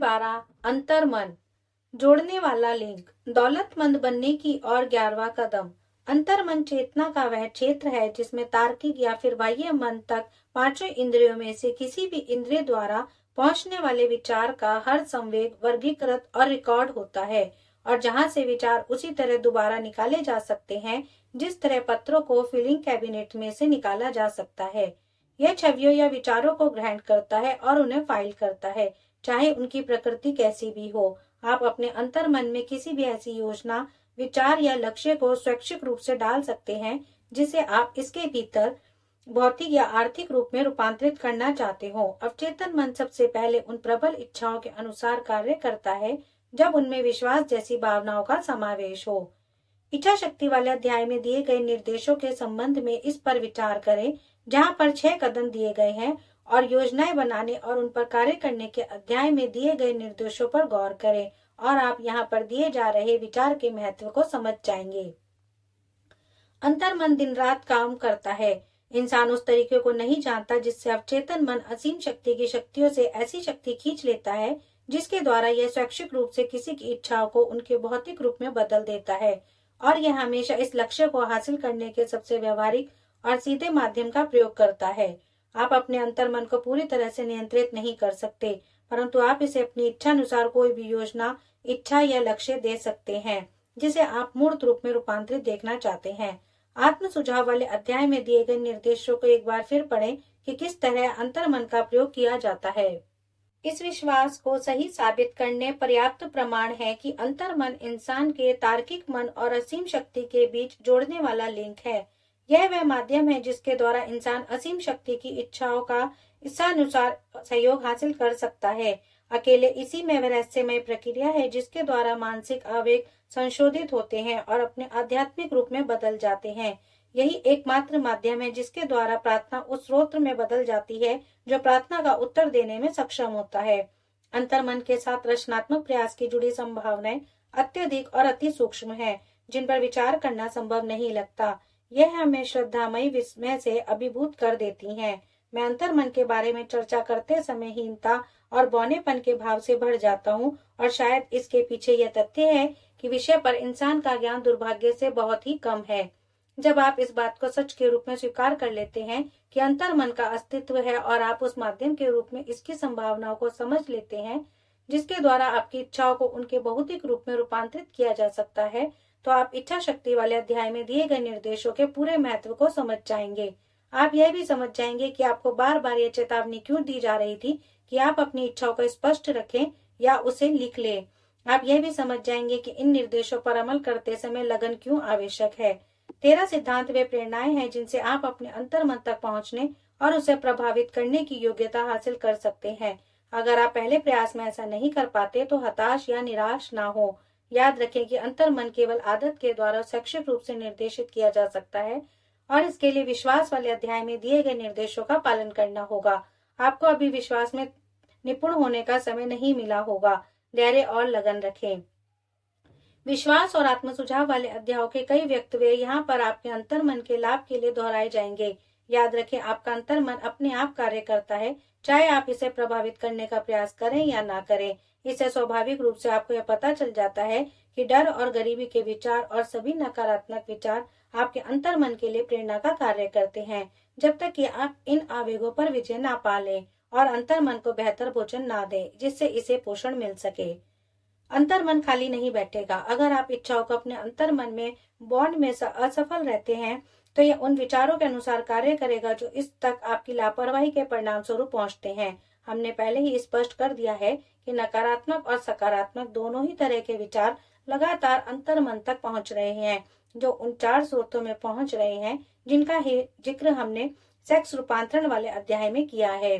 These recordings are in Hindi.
12 अंतर्मन जोड़ने वाला लिंक। दौलतमंद बनने की और 11वां कदम। अंतर्मन चेतना का वह क्षेत्र है जिसमें तार्किक या फिर बाह्य मन तक पांचों इंद्रियों में से किसी भी इंद्रिय द्वारा पहुंचने वाले विचार का हर संवेग वर्गीकृत और रिकॉर्ड होता है, और जहां से विचार उसी तरह दोबारा निकाले जा सकते हैं जिस तरह पत्रों को फिलिंग कैबिनेट में से निकाला जा सकता है। यह छवियों या विचारों को ग्रहण करता है और उन्हें फाइल करता है, चाहे उनकी प्रकृति कैसी भी हो। आप अपने अंतर्मन में किसी भी ऐसी योजना, विचार या लक्ष्य को स्वैच्छिक रूप से डाल सकते हैं जिसे आप इसके भीतर भौतिक या आर्थिक रूप में रूपांतरित करना चाहते हो। अवचेतन मन सबसे पहले उन प्रबल इच्छाओं के अनुसार कार्य करता है जब उनमें विश्वास जैसी भावनाओं का समावेश हो। इच्छा शक्ति वाले अध्याय में दिए गए निर्देशों के संबंध में इस पर विचार करें, जहां पर 6 कदम दिए गए हैं, और योजनाएं बनाने और उन पर कार्य करने के अध्याय में दिए गए निर्देशों पर गौर करें, और आप यहाँ पर दिए जा रहे विचार के महत्व को समझ जाएंगे। अंतर्मन दिन रात काम करता है। इंसान उस तरीके को नहीं जानता जिससे अवचेतन मन असीम शक्ति की शक्तियों से ऐसी शक्ति खींच लेता है जिसके द्वारा यह स्वैच्छिक रूप से किसी की इच्छाओं को उनके भौतिक रूप में बदल देता है, और यह हमेशा इस लक्ष्य को हासिल करने के सबसे व्यवहारिक और सीधे माध्यम का प्रयोग करता है। आप अपने अंतर्मन को पूरी तरह से नियंत्रित नहीं कर सकते, परंतु आप इसे अपनी इच्छा अनुसार कोई भी योजना, इच्छा या लक्ष्य दे सकते हैं जिसे आप मूर्त रूप में रूपांतरित देखना चाहते हैं। आत्म सुझाव वाले अध्याय में दिए गए निर्देशों को एक बार फिर पढ़ें कि किस तरह अंतर्मन का प्रयोग किया जाता है। इस विश्वास को सही साबित करने पर्याप्त प्रमाण है कि अंतर्मन इंसान के तार्किक मन और असीम शक्ति के बीच जोड़ने वाला लिंक है। यह वह माध्यम है जिसके द्वारा इंसान असीम शक्ति की इच्छाओं का इच्छानुसार सहयोग हासिल कर सकता है। अकेले इसी में वह रहस्यमय प्रक्रिया है जिसके द्वारा मानसिक आवेग संशोधित होते हैं और अपने आध्यात्मिक रूप में बदल जाते हैं। यही एकमात्र माध्यम है जिसके द्वारा प्रार्थना उस स्रोत में बदल जाती है जो प्रार्थना का उत्तर देने में सक्षम होता है। अंतर्मन के साथ रचनात्मक प्रयास की जुड़ी संभावनाएं अत्यधिक और अति सूक्ष्म है, जिन पर विचार करना संभव नहीं लगता। यह हमें श्रद्धामयी विस्मय से अभिभूत कर देती हैं। मैं अंतर्मन के बारे में चर्चा करते समय हीनता और बौनेपन के भाव से भर जाता हूँ, और शायद इसके पीछे यह तथ्य है कि विषय पर इंसान का ज्ञान दुर्भाग्य से बहुत ही कम है। जब आप इस बात को सच के रूप में स्वीकार कर लेते हैं कि अंतर्मन का अस्तित्व है और आप उस माध्यम के रूप में इसकी संभावनाओं को समझ लेते हैं जिसके द्वारा आपकी इच्छाओं को उनके भौतिक रूप में रूपांतरित किया जा सकता है, तो आप इच्छा शक्ति वाले अध्याय में दिए गए निर्देशों के पूरे महत्व को समझ जाएंगे। आप यह भी समझ जाएंगे कि आपको बार बार यह चेतावनी क्यों दी जा रही थी कि आप अपनी इच्छाओं को स्पष्ट रखें या उसे लिख लें। आप यह भी समझ जाएंगे कि इन निर्देशों पर अमल करते समय लगन क्यों आवश्यक है। 13 सिद्धांत वे प्रेरणाएं हैं जिनसे आप अपने अंतर्मन तक पहुंचने और उसे प्रभावित करने की योग्यता हासिल कर सकते हैं। अगर आप पहले प्रयास में ऐसा नहीं कर पाते तो हताश या निराश ना हो। याद रखें कि अंतर्मन केवल आदत के द्वारा शैक्षिक रूप से निर्देशित किया जा सकता है, और इसके लिए विश्वास वाले अध्याय में दिए गए निर्देशों का पालन करना होगा। आपको अभी विश्वास में निपुण होने का समय नहीं मिला होगा। धैर्य और लगन रखें। विश्वास और आत्म सुझाव वाले अध्यायों के कई वक्तव्य यहाँ पर आपके अंतर्मन के लाभ के लिए दोहराए जाएंगे। याद रखें, आपका अंतर्मन अपने आप कार्य करता है, चाहे आप इसे प्रभावित करने का प्रयास करें या ना करें। इससे स्वाभाविक रूप से आपको यह पता चल जाता है कि डर और गरीबी के विचार और सभी नकारात्मक विचार आपके अंतर्मन के लिए प्रेरणा का कार्य करते हैं, जब तक कि आप इन आवेगों पर विजय ना पा लें और अंतर्मन को बेहतर भोजन ना दें जिससे इसे पोषण मिल सके। अंतर्मन खाली नहीं बैठेगा। अगर आप इच्छाओं को अपने अंतर्मन में बॉन्ड में असफल रहते हैं तो यह उन विचारों के अनुसार कार्य करेगा जो इस तक आपकी लापरवाही के परिणाम स्वरूप पहुंचते हैं। हमने पहले ही स्पष्ट कर दिया है कि नकारात्मक और सकारात्मक दोनों ही तरह के विचार लगातार अंतर्मन तक पहुंच रहे हैं, जो उन 4 स्रोतों में पहुंच रहे हैं जिनका जिक्र हमने सेक्स रूपांतरण वाले अध्याय में किया है।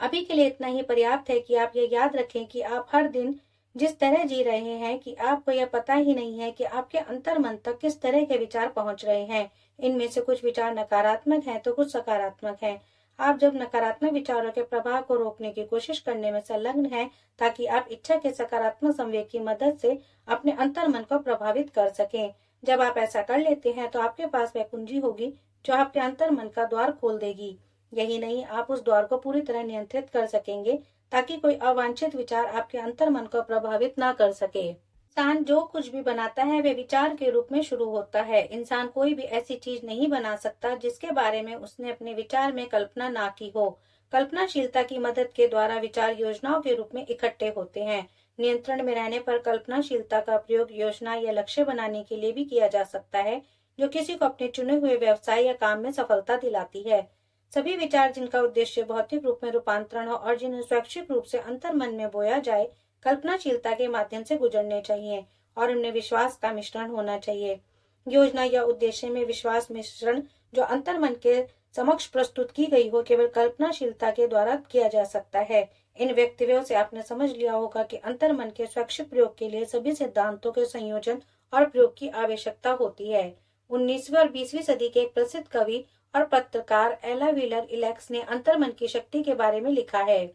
अभी के लिए इतना ही पर्याप्त है कि आप ये याद रखें कि आप हर दिन जिस तरह जी रहे हैं कि आपको यह पता ही नहीं है कि आपके अंतर्मन तक किस तरह के विचार पहुंच रहे हैं। इनमें से कुछ विचार नकारात्मक हैं तो कुछ सकारात्मक हैं। आप जब नकारात्मक विचारों के प्रभाव को रोकने की कोशिश करने में संलग्न हैं ताकि आप इच्छा के सकारात्मक संवेग की मदद से अपने अंतर्मन को प्रभावित कर सकें। जब आप ऐसा कर लेते हैं तो आपके पास वह कुंजी होगी जो आपके अंतर्मन का द्वार खोल देगी। यही नहीं, आप उस द्वार को पूरी तरह नियंत्रित कर सकेंगे ताकि कोई अवांछित विचार आपके अंतर्मन को प्रभावित ना कर सके। इंसान जो कुछ भी बनाता है वे विचार के रूप में शुरू होता है। इंसान कोई भी ऐसी चीज नहीं बना सकता जिसके बारे में उसने अपने विचार में कल्पना ना की हो। कल्पनाशीलता की मदद के द्वारा विचार योजनाओं के रूप में इकट्ठे होते हैं। नियंत्रण में रहने पर कल्पनाशीलता का प्रयोग योजना या लक्ष्य बनाने के लिए भी किया जा सकता है, जो किसी को अपने चुने हुए व्यवसाय या काम में सफलता दिलाती है। सभी विचार जिनका उद्देश्य भौतिक रूप में रूपांतरण हो और जिन्हें स्वैच्छिक रूप से अंतर्मन में बोया जाए, कल्पनाशीलता के माध्यम से गुजरने चाहिए और उनमें विश्वास का मिश्रण होना चाहिए। योजना या उद्देश्य में विश्वास मिश्रण जो अंतर्मन के समक्ष प्रस्तुत की गई हो, केवल कल्पनाशीलता के द्वारा किया जा सकता है। इन वक्तव्यों से आपने समझ लिया होगा कि अंतर्मन के स्वैच्छिक प्रयोग के लिए सभी सिद्धांतों के संयोजन और प्रयोग की आवश्यकता होती है। 19वीं और 20वीं सदी के एक प्रसिद्ध कवि और पत्रकार एला व्हीलर इलेक्स ने अंतर्मन की शक्ति के बारे में लिखा है।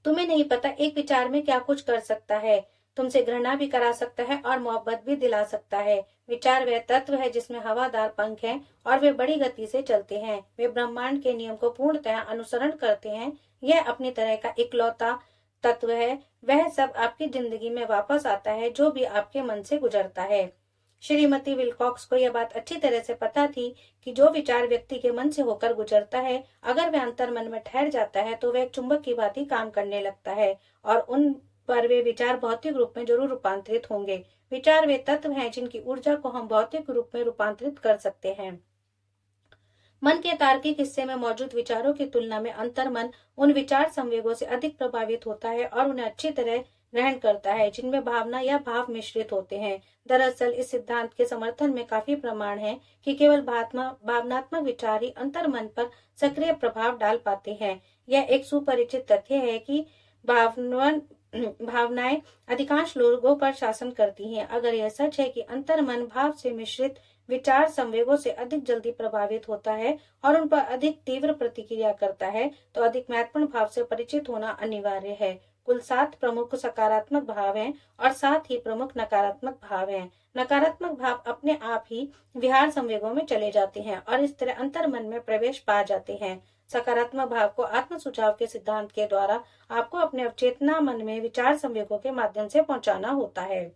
तुम्हें नहीं पता एक विचार में क्या कुछ कर सकता है। तुमसे घृणा भी करा सकता है और मोहब्बत भी दिला सकता है। विचार वह तत्व है जिसमें हवादार पंख हैं और वे बड़ी गति से चलते हैं। वे ब्रह्मांड के नियम को पूर्णतः अनुसरण करते हैं। यह अपनी तरह का इकलौता तत्व है। वह सब आपकी जिंदगी में वापस आता है जो भी आपके मन से गुजरता है। श्रीमती विलकॉक्स को यह बात अच्छी तरह से पता थी कि जो विचार व्यक्ति के मन से होकर गुजरता है, अगर वह अंतर्मन में ठहर जाता है तो वह एक चुंबक की भांति काम करने लगता है और उन पर वे विचार भौतिक रूप में जरूर रूपांतरित होंगे। विचार वे तत्व हैं जिनकी ऊर्जा को हम भौतिक रूप में रूपांतरित कर सकते हैं। मन के तार्किक हिस्से में मौजूद विचारों की तुलना में अंतर्मन उन विचार संवेगों से अधिक प्रभावित होता है और उन्हें अच्छी तरह ग्रहण करता है जिनमें भावना या भाव मिश्रित होते हैं। दरअसल इस सिद्धांत के समर्थन में काफी प्रमाण है कि केवल भावनात्मक विचार ही अंतर्मन पर सक्रिय प्रभाव डाल पाते हैं। यह एक सुपरिचित तथ्य है कि भावनाएं अधिकांश लोगों पर शासन करती हैं। अगर यह सच है कि अंतर्मन भाव से मिश्रित विचार संवेगों से अधिक जल्दी प्रभावित होता है और उन पर अधिक तीव्र प्रतिक्रिया करता है, तो अधिक महत्वपूर्ण भाव से परिचित होना अनिवार्य है। कुल 7 प्रमुख सकारात्मक भाव हैं और 7 ही प्रमुख नकारात्मक भाव हैं। नकारात्मक भाव अपने आप ही विहार संवेगों में चले जाते हैं और इस तरह अंतर्मन में प्रवेश पा जाते हैं। सकारात्मक भाव को आत्म सुझाव के सिद्धांत के द्वारा आपको अपने अवचेतना मन में विचार संवेगों के माध्यम से पहुंचाना होता है।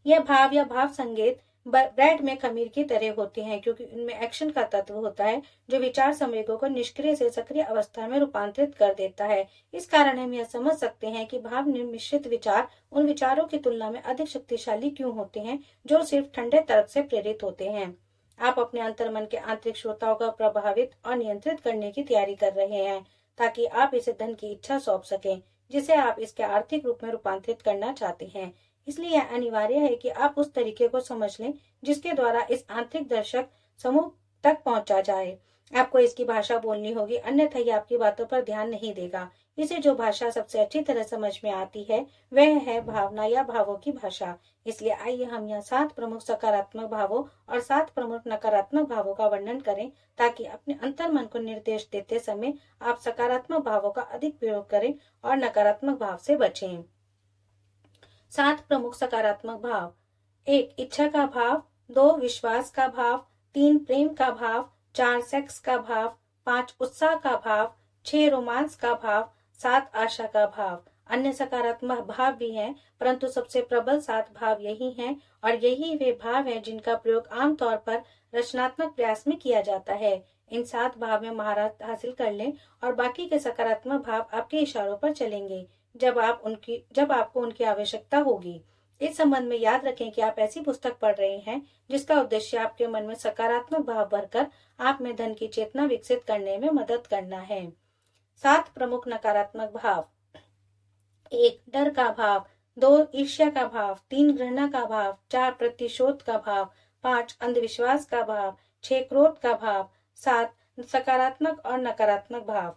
यह भाव या भाव संकेत ब्रेड में खमीर की तरह होते हैं क्योंकि उनमें एक्शन का तत्व होता है जो विचार संवेगों को निष्क्रिय से सक्रिय अवस्था में रूपांतरित कर देता है। इस कारण हम यह समझ सकते हैं कि भाव मिश्रित विचार उन विचारों की तुलना में अधिक शक्तिशाली क्यों होते हैं जो सिर्फ ठंडे तर्क से प्रेरित होते हैं। आप अपने अंतर्मन के आंतरिक श्रोताओं को प्रभावित और नियंत्रित करने की तैयारी कर रहे हैं ताकि आप इसे धन की इच्छा सौंप सकें जिसे आप इसके आर्थिक रूप में रूपांतरित करना चाहते हैं। इसलिए यह अनिवार्य है कि आप उस तरीके को समझ लें जिसके द्वारा इस आंतरिक दर्शक समूह तक पहुंचा जाए। आपको इसकी भाषा बोलनी होगी, अन्यथा यह आपकी बातों पर ध्यान नहीं देगा। इसे जो भाषा सबसे अच्छी तरह समझ में आती है वह है भावना या भावों की भाषा। इसलिए आइए हम यहाँ 7 प्रमुख सकारात्मक भावों और 7 प्रमुख नकारात्मक भावों का वर्णन करें ताकि अपने अंतर्मन को निर्देश देते समय आप सकारात्मक भावों का अधिक प्रयोग करें और नकारात्मक भाव से बचें। 7 प्रमुख सकारात्मक भाव। 1 इच्छा का भाव, 2 विश्वास का भाव, 3 प्रेम का भाव, 4 सेक्स का भाव, 5 उत्साह का भाव, 6 रोमांस का भाव, 7 आशा का भाव। अन्य सकारात्मक भाव भी हैं, परंतु सबसे प्रबल 7 भाव यही हैं और यही वे भाव हैं जिनका प्रयोग आमतौर पर रचनात्मक प्रयास में किया जाता है। इन 7 भाव में महारत हासिल कर लें और बाकी के सकारात्मक भाव आपके इशारों पर चलेंगे जब आपको उनकी आवश्यकता होगी। इस संबंध में याद रखें कि आप ऐसी पुस्तक पढ़ रहे हैं जिसका उद्देश्य आपके मन में सकारात्मक भाव भरकर आप में धन की चेतना विकसित करने में मदद करना है। 7 प्रमुख नकारात्मक भाव। 1 डर का भाव, 2 ईर्ष्या का भाव, 3 घृणा का भाव, 4 प्रतिशोध का भाव, 5 अंधविश्वास का भाव, 6 क्रोध का भाव, 7 सकारात्मक और नकारात्मक भाव।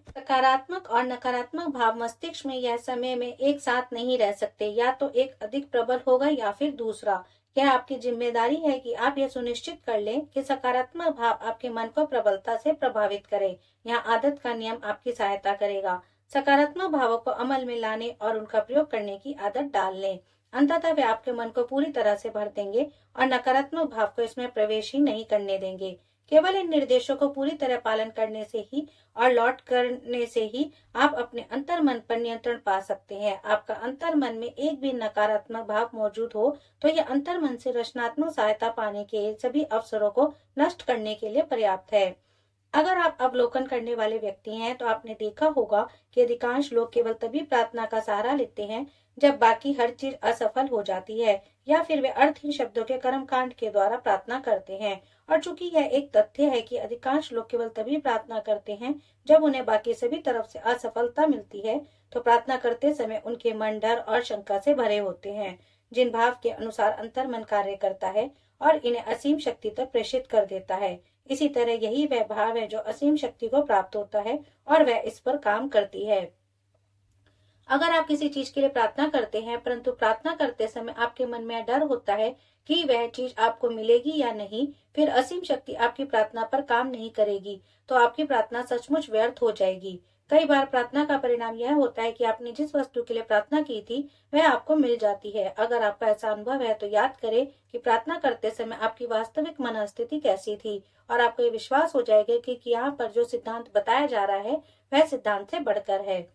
सकारात्मक और नकारात्मक भाव मस्तिष्क में यह समय में एक साथ नहीं रह सकते, या तो एक अधिक प्रबल होगा या फिर दूसरा। यह आपकी जिम्मेदारी है कि आप यह सुनिश्चित कर लें कि सकारात्मक भाव आपके मन को प्रबलता से प्रभावित करे। यहाँ आदत का नियम आपकी सहायता करेगा। सकारात्मक भावों को अमल में लाने और उनका प्रयोग करने की आदत डाल लें। अंततः वे आपके मन को पूरी तरह से भर देंगे और नकारात्मक भाव को इसमें प्रवेश ही नहीं करने देंगे। केवल इन निर्देशों को पूरी तरह पालन करने से ही और लौट करने से ही आप अपने अंतर्मन पर नियंत्रण पा सकते हैं। आपका अंतर्मन में एक भी नकारात्मक भाव मौजूद हो तो यह अंतर्मन से रचनात्मक सहायता पाने के सभी अवसरों को नष्ट करने के लिए पर्याप्त है। अगर आप अवलोकन करने वाले व्यक्ति हैं तो आपने देखा होगा कि अधिकांश लोग केवल तभी प्रार्थना का सहारा लेते हैं जब बाकी हर चीज असफल हो जाती है या फिर वे अर्थहीन शब्दों के कर्मकांड के द्वारा प्रार्थना करते हैं। और चूंकि यह एक तथ्य है कि अधिकांश लोग केवल तभी प्रार्थना करते हैं जब उन्हें बाकी सभी तरफ से असफलता मिलती है, तो प्रार्थना करते समय उनके मन डर और शंका से भरे होते हैं, जिन भाव के अनुसार अंतर्मन कार्य करता है और इन्हें असीम शक्ति तक प्रेषित कर देता है। इसी तरह यही वह भाव है जो असीम शक्ति को प्राप्त होता है और वह इस पर काम करती है। अगर आप किसी चीज के लिए प्रार्थना करते हैं परंतु प्रार्थना करते समय आपके मन में डर होता है कि वह चीज आपको मिलेगी या नहीं, फिर असीम शक्ति आपकी प्रार्थना पर काम नहीं करेगी, तो आपकी प्रार्थना सचमुच व्यर्थ हो जाएगी। कई बार प्रार्थना का परिणाम यह होता है कि आपने जिस वस्तु के लिए प्रार्थना की थी वह आपको मिल जाती है। अगर आपका ऐसा अनुभव है तो याद करें कि प्रार्थना करते समय आपकी वास्तविक मनस्थिति कैसी थी और आपको ये विश्वास हो जाएगा कि यहाँ पर जो सिद्धांत बताया जा रहा है वह सिद्धांत से बढ़कर है।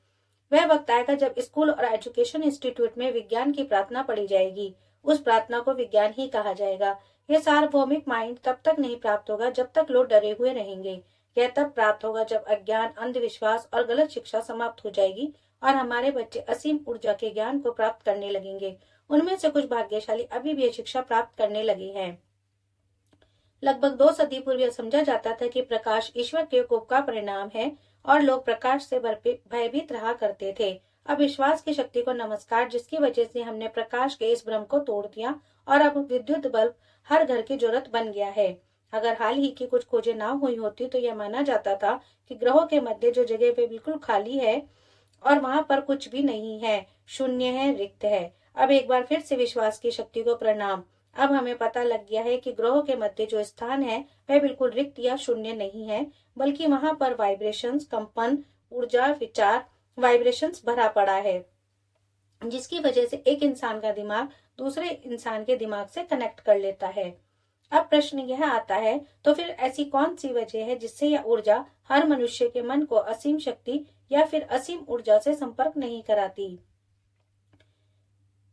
वह वक्त आएगा जब स्कूल और एजुकेशन इंस्टीट्यूट में विज्ञान की प्रार्थना पढ़ी जाएगी। उस प्रार्थना को विज्ञान ही कहा जाएगा। यह सार्वभौमिक माइंड तब तक नहीं प्राप्त होगा जब तक लोग डरे हुए रहेंगे। यह तब प्राप्त होगा जब अज्ञान, अंधविश्वास और गलत शिक्षा समाप्त हो जाएगी और हमारे बच्चे असीम ऊर्जा के ज्ञान को प्राप्त करने लगेंगे। उनमें से कुछ भाग्यशाली अभी भी यह शिक्षा प्राप्त करने लगे हैं। लगभग 2 सदी पूर्व यह समझा जाता था कि प्रकाश ईश्वर के कोप का परिणाम है और लोग प्रकाश से भयभीत रहा करते थे। अब विश्वास की शक्ति को नमस्कार, जिसकी वजह से हमने प्रकाश के इस भ्रम को तोड़ दिया और अब विद्युत बल्ब हर घर की जरूरत बन गया है। अगर हाल ही की कुछ खोजें ना हुई होती तो यह माना जाता था कि ग्रहों के मध्य जो जगह पे बिल्कुल खाली है और वहां पर कुछ भी नहीं है, शून्य है, रिक्त है। अब एक बार फिर से विश्वास की शक्ति को प्रणाम। अब हमें पता लग गया है कि ग्रहों के मध्य जो स्थान है वह बिल्कुल रिक्त या शून्य नहीं है, बल्कि वहां पर वाइब्रेशंस, कंपन, ऊर्जा, विचार, वाइब्रेशंस भरा पड़ा है, जिसकी वजह से एक इंसान का दिमाग दूसरे इंसान के दिमाग से कनेक्ट कर लेता है। अब प्रश्न यह आता है, तो फिर ऐसी कौन सी वजह है जिससे यह ऊर्जा हर मनुष्य के मन को असीम शक्ति या फिर असीम ऊर्जा से संपर्क नहीं कराती?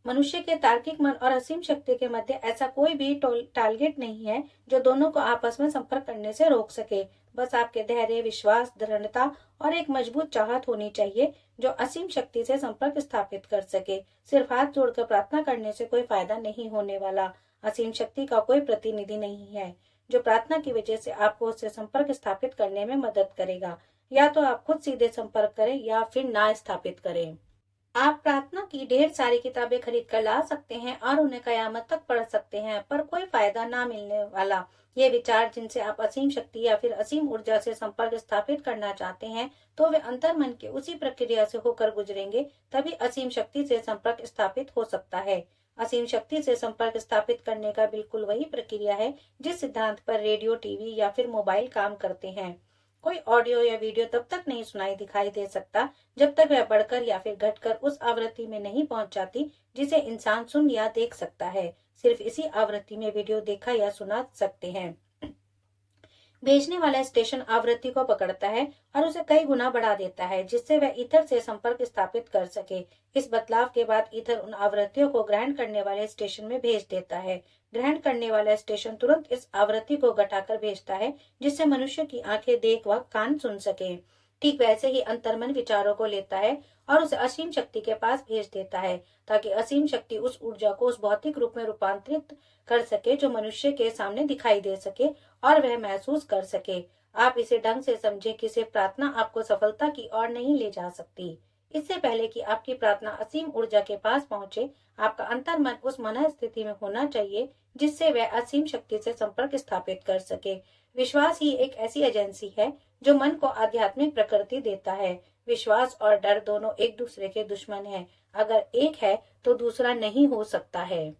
मनुष्य के तार्किक मन और असीम शक्ति के मध्य ऐसा कोई भी टारगेट नहीं है जो दोनों को आपस में संपर्क करने से रोक सके। बस आपके धैर्य, विश्वास, दृढ़ता और एक मजबूत चाहत होनी चाहिए जो असीम शक्ति से संपर्क स्थापित कर सके। सिर्फ हाथ जोड़कर प्रार्थना करने से कोई फायदा नहीं होने वाला। असीम शक्ति का कोई प्रतिनिधि नहीं है जो प्रार्थना की वजह से आपको उससे संपर्क स्थापित करने में मदद करेगा। या तो आप खुद सीधे संपर्क करें या फिर ना स्थापित करें। आप प्रार्थना की ढेर सारी किताबें खरीद कर ला सकते हैं और उन्हें कयामत तक पढ़ सकते हैं, पर कोई फायदा ना मिलने वाला। ये विचार जिनसे आप असीम शक्ति या फिर असीम ऊर्जा से संपर्क स्थापित करना चाहते हैं, तो वे अंतर्मन की उसी प्रक्रिया से होकर गुजरेंगे, तभी असीम शक्ति से संपर्क स्थापित हो सकता है। असीम शक्ति से संपर्क स्थापित करने का बिल्कुल वही प्रक्रिया है जिस सिद्धांत पर रेडियो, टीवी या फिर मोबाइल काम करते हैं। कोई ऑडियो या वीडियो तब तक नहीं सुनाई दिखाई दे सकता जब तक वह बढ़कर या फिर घटकर उस आवृत्ति में नहीं पहुंच जाती जिसे इंसान सुन या देख सकता है। सिर्फ इसी आवृत्ति में वीडियो देखा या सुना सकते हैं। भेजने वाला स्टेशन आवृत्ति को पकड़ता है और उसे कई गुना बढ़ा देता है जिससे वह ईथर से संपर्क स्थापित कर सके। इस बदलाव के बाद ईथर उन आवृत्तियों को ग्रहण करने वाले स्टेशन में भेज देता है। ग्रहण करने वाला स्टेशन तुरंत इस आवृत्ति को घटाकर भेजता है जिससे मनुष्य की आंखें देख व कान सुन सके। ठीक वैसे ही अंतर्मन विचारों को लेता है और उसे असीम शक्ति के पास भेज देता है ताकि असीम शक्ति उस ऊर्जा को उस भौतिक रूप में रूपांतरित कर सके जो मनुष्य के सामने दिखाई दे सके और वह महसूस कर सके। आप इसे ढंग से समझे कि सिर्फ प्रार्थना आपको सफलता की ओर नहीं ले जा सकती। इससे पहले कि आपकी प्रार्थना असीम ऊर्जा के पास पहुंचे, आपका अंतर्मन उस मन स्थिति में होना चाहिए जिससे वह असीम शक्ति से संपर्क स्थापित कर सके। विश्वास ही एक ऐसी एजेंसी है जो मन को आध्यात्मिक प्रकृति देता है। विश्वास और डर दोनों एक दूसरे के दुश्मन हैं। अगर एक है तो दूसरा नहीं हो सकता है।